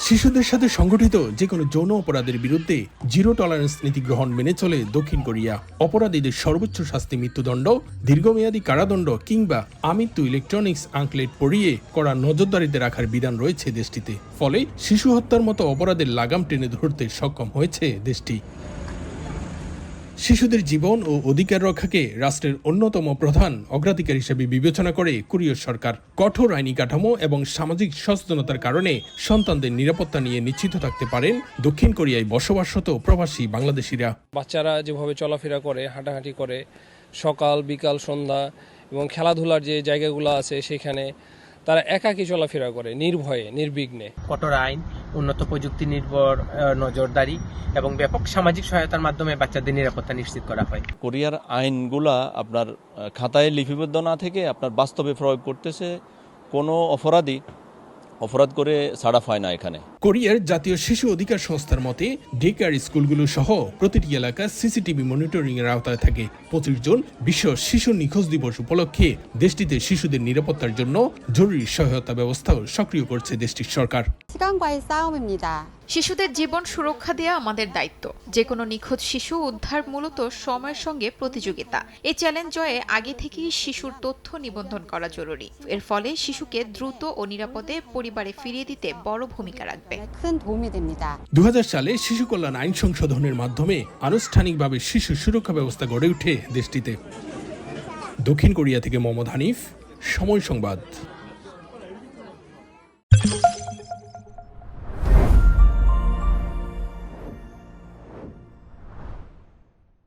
শিশুদের সাথে সংগঠিত যে কোনো যৌন অপরাধের বিরুদ্ধে জিরো টলারেন্স নীতি গ্রহণ মেনে চলে দক্ষিণ কোরিয়া। অপরাধীদের সর্বোচ্চ শাস্তি মৃত্যুদণ্ড, দীর্ঘমেয়াদী কারাদণ্ড কিংবা আমৃত্যু ইলেকট্রনিক্স আঙ্কলেট পরিয়ে কড়া নজরদারিতে রাখার বিধান রয়েছে দেশটিতে। ফলে শিশু হত্যার মতো অপরাধের লাগাম টেনে ধরতে সক্ষম হয়েছে দেশটি। শিশুদের জীবন ও অধিকার রক্ষাকে রাষ্ট্রের অন্যতম প্রধান অগ্রাধিকার হিসেবে বিবেচনা করে কোরীয় সরকার। কঠোর আইনি কাঠামো এবং সামাজিক সচেতনতার কারণে সন্তানদের নিরাপত্তা নিয়ে নিশ্চিত থাকতে পারেন দক্ষিণ কোরিয়ায় বসবাসরত প্রবাসী বাংলাদেশিরা। বাচ্চারা যেভাবে চলাফেরা করে, হাঁটাহাঁটি করে, সকাল বিকাল সন্ধ্যা এবং খেলাধুলার যে জায়গাগুলো আছে সেখানে তারা একাকী চলাফেরা করে নির্ভয়ে নির্বিঘ্নে। কঠোর আইন, উন্নত প্রযুক্তি নির্ভর নজরদারি এবং ব্যাপক সামাজিক সহায়তার মাধ্যমে বাচ্চাদের নিরাপত্তা নিশ্চিত করা হয়। কোরিয়ার আইনগুলা আপনার খাতায় লিপিবদ্ধ না থেকে আপনার বাস্তবে প্রয়োগ করতেছে। কোনো অপরাধ করে ছাড়া পায় না এখানে। কোরিয়ার জাতীয় শিশু অধিকার সংস্থার মতে ডে কেয়ার স্কুলগুলো সহ প্রতিটি এলাকা সিসিটিভি মনিটরিং এর আওতায় থাকে। 25 জুন বিশ্ব শিশু নিখোঁজ দিবস উপলক্ষে দেশটিতে শিশুদের নিরাপত্তার জন্য জরুরি সহায়তা ব্যবস্থাও সক্রিয় করছে দেশটির সরকার। শিশুদের জীবন সুরক্ষা দেওয়া আমাদের দায়িত্ব। যে কোনো নিখোঁজ শিশু উদ্ধার মূলত সময়ের সঙ্গে প্রতিযোগিতা। এই চ্যালেঞ্জ জয়ে আগে থেকেই শিশুর তথ্য নিবন্ধন করা জরুরি। এর ফলে শিশুকে দ্রুত ও নিরাপদে পরিবারে ফিরিয়ে দিতে বড় ভূমিকা রাখবে। 2000 সালে শিশু কল্যাণ আইন সংশোধনের মাধ্যমে আনুষ্ঠানিকভাবে শিশু সুরক্ষা ব্যবস্থা গড়ে ওঠে দেশটিতে। দক্ষিণ কোরিয়া থেকে মোহাম্মদ হানিফ, সময় সংবাদ।